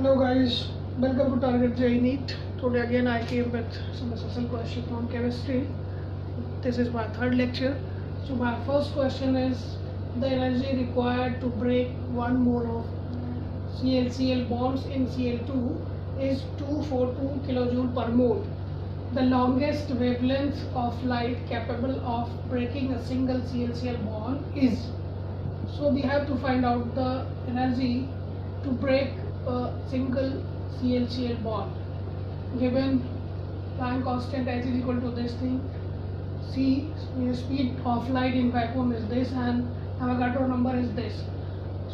Hello guys, welcome to Target JEE NEET. Today again I came with some SSL question from chemistry. This is my third lecture. So my first question is the energy required to break 1 mole of ClCl bonds in Cl2 is 242 kilojoule per mole. The longest wavelength of light capable of breaking a single ClCl bond is. So we have to find out the energy to break a single ClCl bond. Given Planck constant H is equal to this thing, C speed of light in vacuum is this, and Avogadro number is this.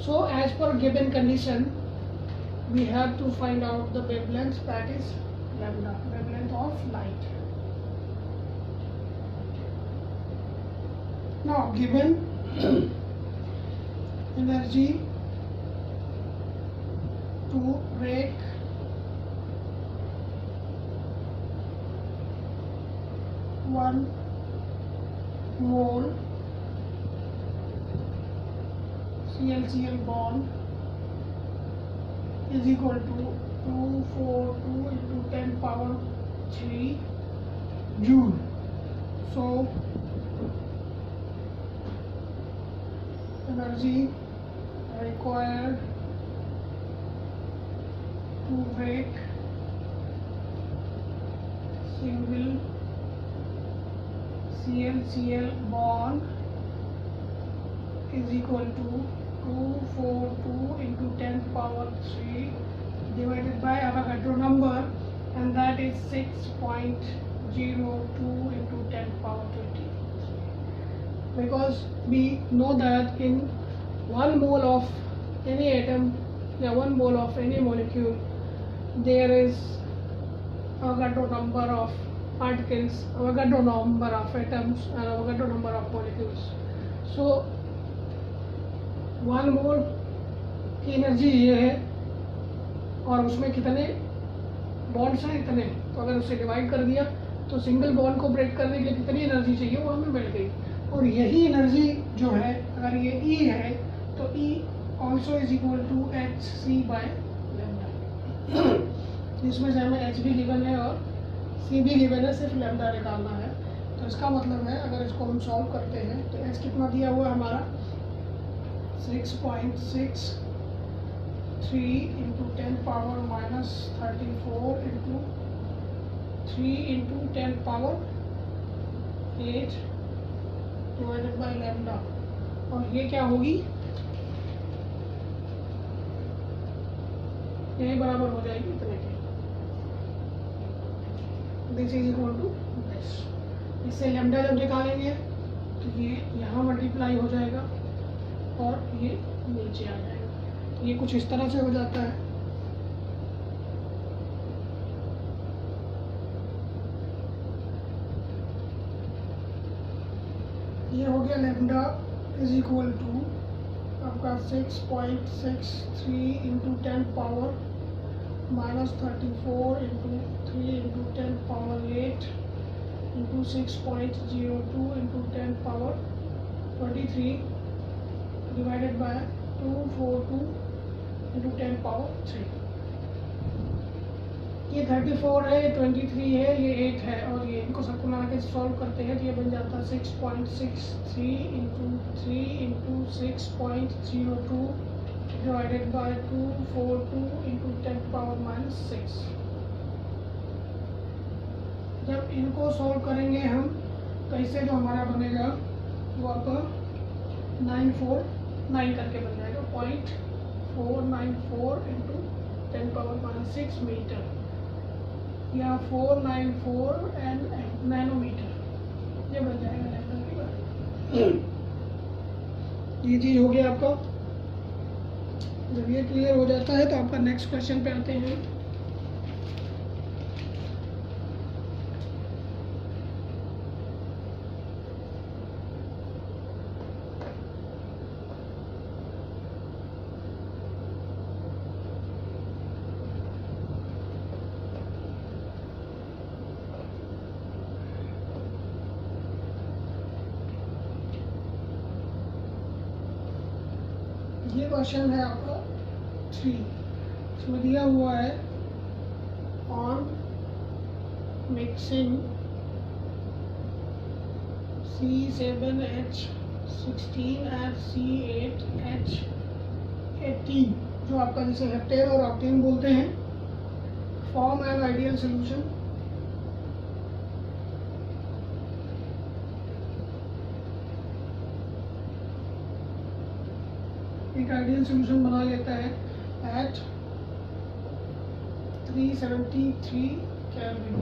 So as per given condition, we have to find out the wavelength, that is lambda, wavelength of light. Now given energy to break one mole ClCl bond is equal to 242 into 10 power 3 joule. So energy required to break single ClCl bond is equal to 242 into 10 power 3 divided by Avogadro number, and that is 6.02 into 10 power 20. Because we know that in 1 mole of any atom, 1 mole of any molecule, there is Avogadro number of particles, Avogadro number of atoms, and Avogadro number of molecules. So 1 मोल की energy ये है और उसमें कितने bonds हैं इतने, तो अगर उसे डिवाइड कर दिया तो सिंगल बॉन्ड को ब्रेक करने के लिए कितनी एनर्जी चाहिए वो हमें मिल गई. और यही एनर्जी जो है, अगर ये E है तो E also is equal to hc by lambda. इसमें से हमें h भी गिवन है और c भी गिवन है, सिर्फ लैम्डा निकालना है. तो इसका मतलब है अगर इसको हम सॉल्व करते हैं तो h कितना दिया हुआ है हमारा 6.63 into 10 power minus 34 into 3 into 10 power 8 divided by lambda. और ये क्या होगी, यही बराबर हो जाएगी इतने के. This is equal to this. इससे लैम्डा जब निकालेंगे तो ये यहाँ मल्टीप्लाई हो जाएगा और ये नीचे आ जाएगा. ये कुछ इस तरह से हो जाता है. ये हो गया लैम्डा इज इक्वल टू आपका 6.63 into 10 power minus 34 into 3 into 10 power 8 into 6.02 into 10 power 23 divided by 242 into 10 power 3. ये 34 है, ये 23 है, ये 8 है, और ये इनको सबको मिला के सॉल्व करते हैं तो ये बन जाता है 6.63 into 3 into 6.02 divided by 242 into 10 power minus 6. जब इनको सॉल्व करेंगे हम तो इससे जो हमारा बनेगा वो आपका 949 करके बन जाएगा. 0.494 इंटू 10 पावर माइनस 6 मीटर या 494 एंड नैनोमीटर, ये बन जाएगा लैम्डा की बात. ये चीज़ हो गया आपका. जब ये क्लियर हो जाता है तो आपका नेक्स्ट क्वेश्चन पे आते हैं. ये क्वेश्चन है आपका 3. इसमें दिया हुआ है on mixing C7H16 and C8H18, जो आपका जिसे हेप्टेन और ऑक्टेन बोलते हैं, फॉर्म एन आइडियल सोल्यूशन। एक आइडियल सोल्यूशन बना लेता है at 373 kelvin.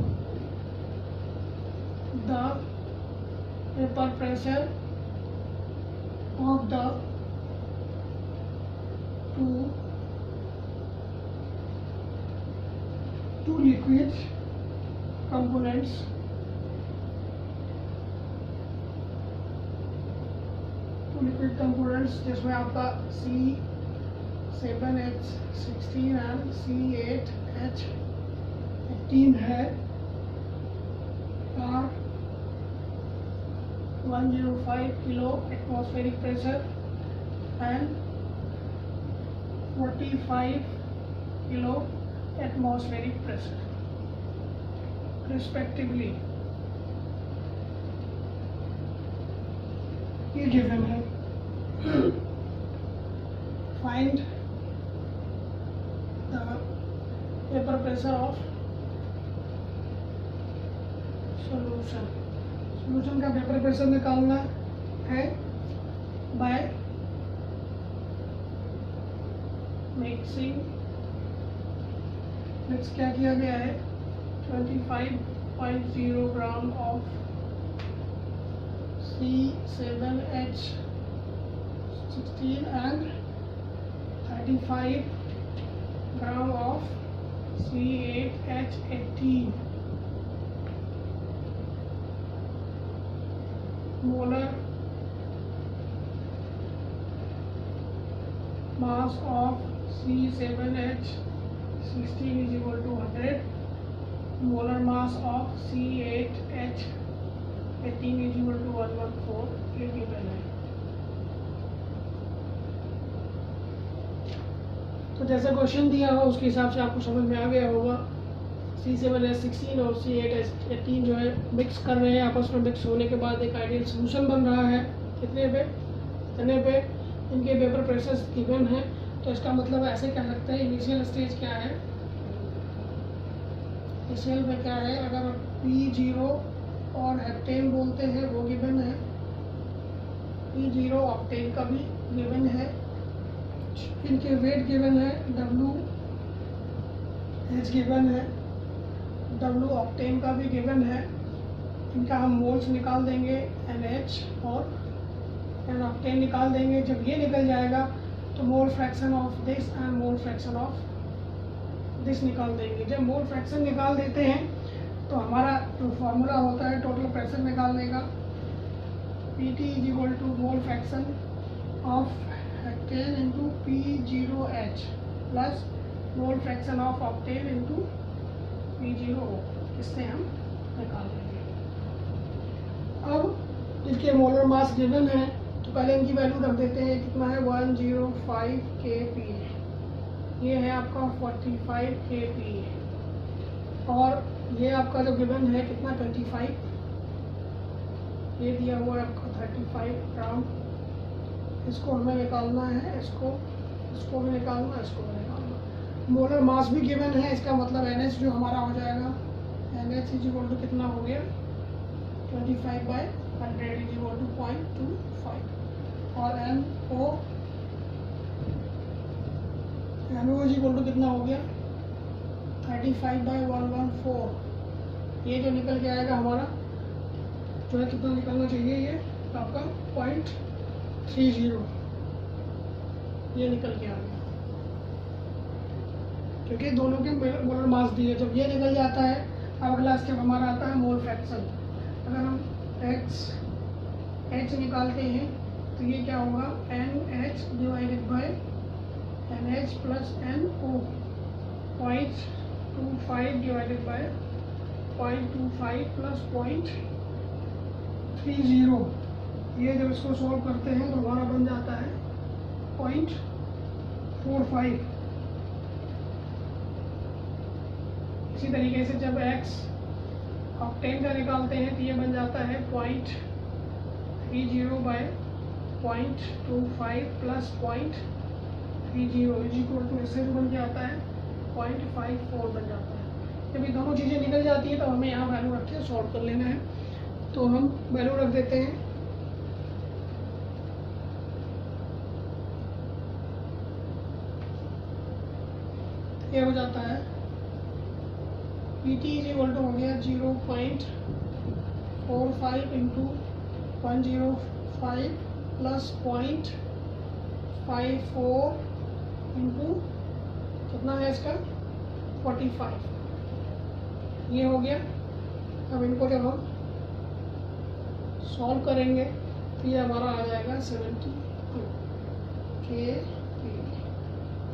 The vapor pressure of the two liquid components जिसमें आपका C7H16 and C8H18 है, are 105 kilo atmospheric pressure and 45 kilo atmospheric pressure respectively। ये given है। Find the vapor pressure of solution। Solution का vapour pressure निकालना है by mix क्या किया गया है 25.0 gram of C7H16 and 35 gram of C8H18। molar mass of C7H16 is equal to 100, molar mass of C8H18 is equal to 114। ये given है। तो जैसा क्वेश्चन दिया हुआ उसके हिसाब से आपको समझ में आ गया होगा। C7H16 और C8H18 जो है मिक्स कर रहे हैं, आपस में मिक्स होने के बाद एक आइडियल सोल्यूशन बन रहा है। कितने पे इनके वेपर प्रेशर्स गिवन है, तो इसका मतलब ऐसे कह सकते हैं इनिशियल स्टेज क्या है, इनिशियल में क्या है, अगर P0 और हेप्टेन बोलते हैं वो गिवन है, P0 ऑक्टेन का भी गिवन है, इनके वेट गिवन है, WH गिवन है, W ऑक्टेन का भी गिवन है, इनका हम मोल्स निकाल देंगे NH और N ऑक्टेन निकाल देंगे। जब ये निकल जाएगा तो मोल fraction of this and mole fraction of this निकाल देंगे। जब मोल फ्रैक्शन निकाल देते हैं तो हमारा जो फॉर्मूला होता है टोटल प्रेशर निकालने का, PT is equal to mole fraction of heptane into P0H plus mole fraction of octane into P0O। इससे हम निकाल लेंगे। अब इसके मोलर मास गिवन है तो पहले इनकी वैल्यू रख देते हैं। कितना है 105 kPa, ये है आपका 45 kPa, और ये आपका जो गिवन है कितना 25, ये दिया हुआ है आपका 35 ग्राम। इसको हमें निकालना है, इसको भी निकालना, इसको भी निकालना। मोलर मास भी गिवन है, इसका मतलब NH जो हमारा हो जाएगा, NH इज इक्वल टू कितना हो गया 25/100 इज इक्वल टू 0.25, और NO इज इक्वल टू कितना हो गया 35/114। ये जो निकल के आएगा हमारा जो है कितना निकलना चाहिए, ये आपका 0.30, ये निकल के आ गया क्योंकि दोनों के मोलर मास दिए। जब ये निकल जाता है अब अगला स्टेप हमारा आता है मोल फ्रैक्शन। अगर हम H निकालते हैं तो ये क्या होगा NH divided by NH plus NO, 0.25 divided by 0.25 plus 0.30। ये जब इसको सॉल्व करते हैं तो हमारा बन जाता है 0.45। इसी तरीके से जब x ऑक्टेन का निकालते हैं तो ये बन जाता है 0.30 by 0.25 plus 0.30 is equal to इससे जो बन जाता है 0.54 बन जाता है। जब ये दोनों चीज़ें निकल जाती हैं तो हमें यहाँ वैल्यू रख के सॉल्व कर लेना है। तो हम वैल्यू रख देते हैं, ये हो जाता है PT इज इक्वल टू हो गया 0.45 इंटू 105 प्लस 0.54 इंटू कितना है इसका 45, ये हो गया। अब इनको जब हम सॉल्व करेंगे तो ये हमारा आ जाएगा 72 kPa,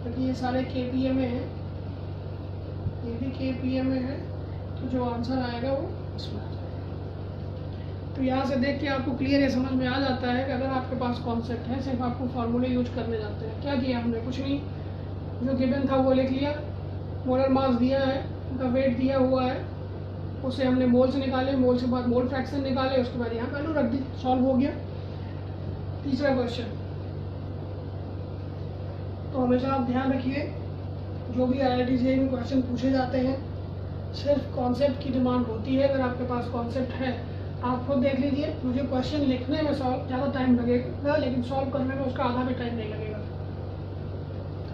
क्योंकि ये सारे kPa में है, ये भी kPa में है, तो जो आंसर आएगा वो इसमें आ जाएगा। तो यहाँ से देख के आपको क्लियर ये समझ में आ जाता है कि अगर आपके पास कॉन्सेप्ट है, सिर्फ आपको फार्मूले यूज करने जाते हैं। क्या किया हमने? कुछ नहीं, जो गिवन था वो लिख लिया, मोलर मास दिया है, उनका वेट दिया हुआ है, उसे हमने मोल से निकाले, मोल से बाद मोल फ्रैक्शन निकाले, उसके बाद यहाँ वैल्यू रख दी, सॉल्व हो गया। तीसरा क्वेश्चन, तो हमेशा आप ध्यान रखिए जो भी IIT JEE में क्वेश्चन पूछे जाते हैं सिर्फ कॉन्सेप्ट की डिमांड होती है। अगर आपके पास कॉन्सेप्ट है आप खुद देख लीजिए, मुझे क्वेश्चन लिखने में ज़्यादा टाइम लगेगा लेकिन सॉल्व करने में उसका आधा भी टाइम नहीं लगेगा।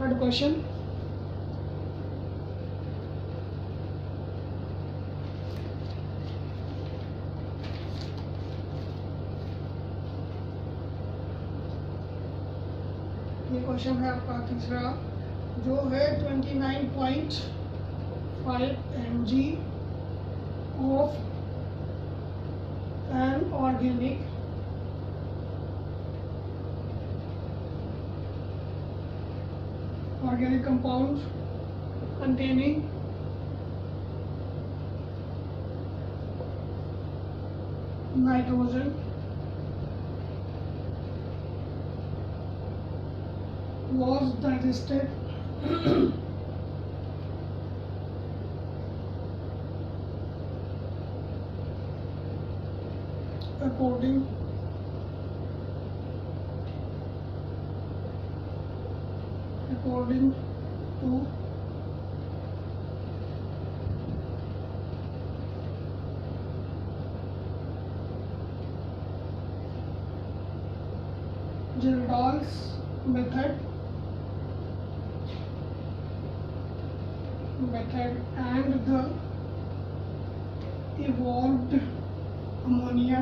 थर्ड क्वेश्चन, ये क्वेश्चन है आपका तीसरा, जो है 29.5 mg of an organic compound containing nitrogen was digested according to Gildart's method and the evolved ammonia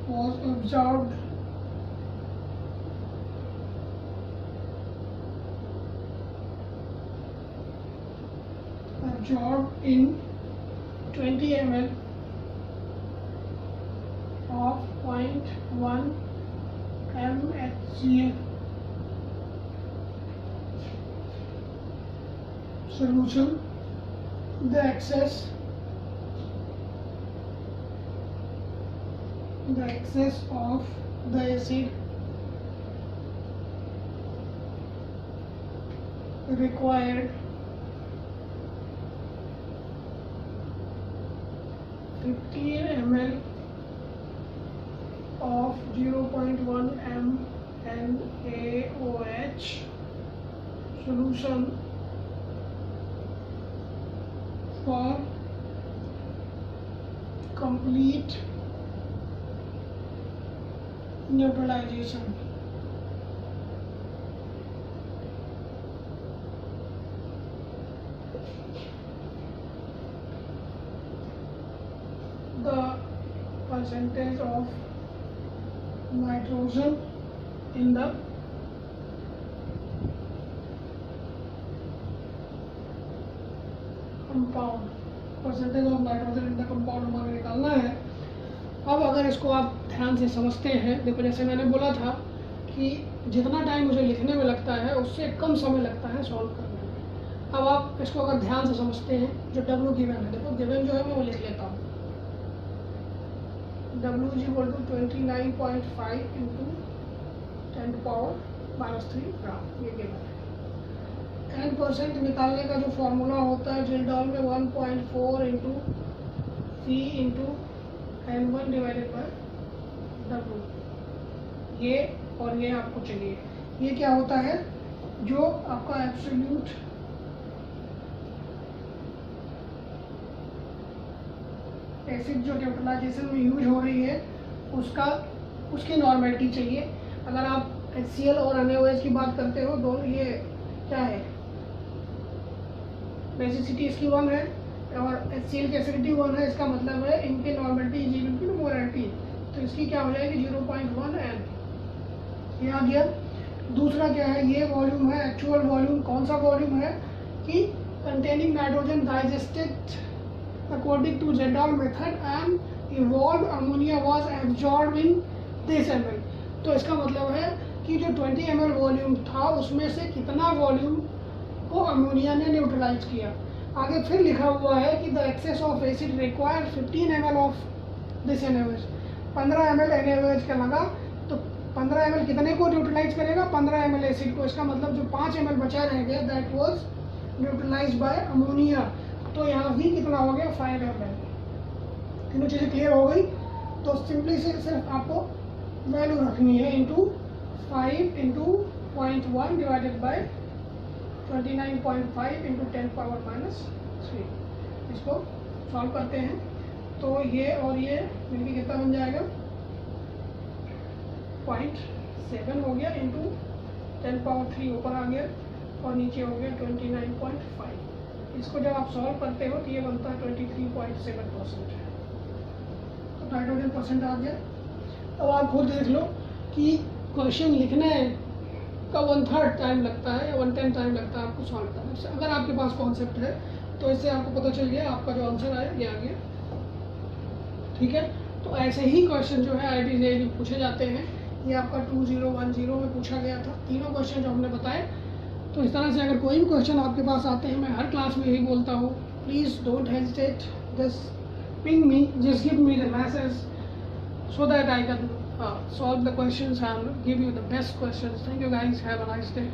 was absorbed in 20 ml of 0.1 mHCl solution. The excess of the acid required 50 ml of 0.1 mNaOH solution for complete neutralization. The percentage of nitrogen in the compound, percentage of nitrogen in the compound हमारे निकालना है। अब अगर इसको आप ध्यान से समझते हैं, देखो जैसे मैंने बोला था कि जितना टाइम मुझे लिखने में लगता है उससे कम समय लगता है सॉल्व करने में। अब आप इसको अगर ध्यान से समझते हैं, जो W गिवन है, देखो गिवन जो है मैं वो लिख लेता हूँ। W is equal to 29.5 into 10 to power -3 ग्राम, ये गिवन है। n% निकालने का जो फॉर्मूला होता है जिल्डॉल में 1.4 into C into N1 divided by W, ये और ये आपको चाहिए। ये क्या होता है, जो आपका एब्सोल्यूट एसिड जो न्यूट्रलाइजेशन में यूज हो रही है उसकी नॉर्मेलिटी चाहिए। अगर आप HCl और NaOH की बात करते हो, दोनों ये क्या है, बेसिसिटी इसकी 1 है और HCl की एसिडिटी 1 है, इसका मतलब है इनके normality is equal to molarity, तो इसकी क्या हो जाएगी 0.1 N, ये आ गया। दूसरा क्या है, ये वॉल्यूम है, एक्चुअल वॉल्यूम कौन सा वॉल्यूम है कि containing nitrogen digested according to Jindal method and evolved ammonia was absorbed in this ml। तो इसका मतलब है कि जो 20 ml वॉल्यूम था उसमें से कितना वॉल्यूम को अमोनिया ने न्यूट्रलाइज किया। आगे फिर लिखा हुआ है कि the excess of acid require 15 ml of this NaOH, 15 ml NaOH का लगा, तो 15 ml कितने को न्यूट्रलाइज करेगा, 15 ml एसिड को। इसका मतलब जो 5 ml बचा रह गया that was neutralise by ammonia, तो यहाँ भी कितना हो गया 5 ml। तीनों चीज़ें क्लियर हो गई, तो सिंपली से सिर्फ आपको वैल्यू रखनी है into 5 into 0.1 divided by 29.5 into 10 power -3। इसको सॉल्व करते हैं तो ये और ये मिलके कितना बन जाएगा 0.7 हो गया इंटू 10 पावर 3 ऊपर आ गया और नीचे हो गया 29.5। इसको जब आप सॉल्व करते हो तो ये बनता है 23.7%, तो नाइट्रोजन परसेंट आ गया। अब आप खुद देख लो कि क्वेश्चन लिखने का 1/3 टाइम लगता है या 1/10 टाइम लगता है आपको सॉल्व करने से। अगर आपके पास कॉन्सेप्ट है तो इससे आपको पता चल गया आपका जो आंसर आया ये आ गया, ठीक है। तो ऐसे ही क्वेश्चन जो है IIT में पूछे जाते हैं। ये आपका 2010 में पूछा गया था, तीनों क्वेश्चन जो हमने बताए। तो इस तरह से अगर कोई भी क्वेश्चन आपके पास आते हैं, मैं हर क्लास में यही बोलता हूँ, please don't hesitate, just ping me, just give me the message so that I can solve the questions and give you the best questions. Thank you guys, have a nice day.